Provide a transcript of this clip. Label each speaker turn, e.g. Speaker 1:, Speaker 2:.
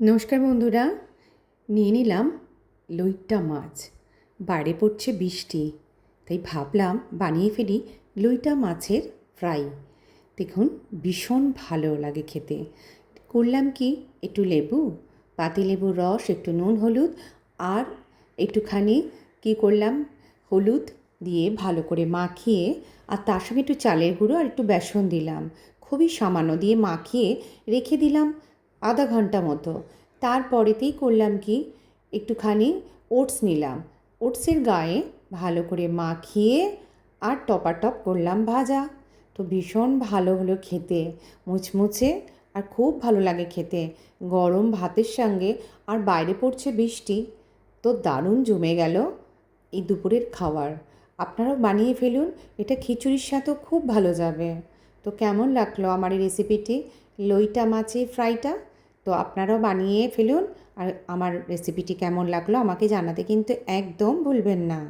Speaker 1: নমস্কার বন্ধুরা, নিয়ে নিলাম লইট্টা মাছ। বাইরে পড়ছে বৃষ্টি, তাই ভাবলাম বানিয়ে ফেলি লইট্টা মাছের ফ্রাই। দেখুন, ভীষণ ভালো লাগে খেতে। করলাম কি, একটু লেবু, পাতিলেবুর রস, একটু নুন হলুদ আর একটুখানি কি করলাম, হলুদ দিয়ে ভালো করে মাখিয়ে, আর তার সঙ্গে একটু চালের গুঁড়ো আর একটু বেসন দিলাম, খুবই সামান্য দিয়ে মাখিয়ে রেখে দিলাম আধা ঘন্টা মতো। তারপরেতেই করলাম কি, একটুখানি ওটস নিলাম, ওটসের গায়ে ভালো করে মাখিয়ে আর টপাটপ করলাম ভাজা। তো ভীষণ ভালো হলো খেতে, মুচমুচে আর খুব ভালো লাগে খেতে গরম ভাতের সঙ্গে। আর বাইরে পড়ছে বৃষ্টি, তো দারুণ জমে গেল এই দুপুরের খাবার। আপনারাও বানিয়ে ফেলুন, এটা খিচুড়ির সাথেও খুব ভালো যাবে। তো কেমন লাগলো আমার এই রেসিপিটি, লইটা মাছের ফ্রাইটা? তো আপনারাও বানিয়ে ফেলুন, আর আমার রেসিপিটি কেমন লাগলো আমাকে জানাতে কিন্তু একদম ভুলবেন না।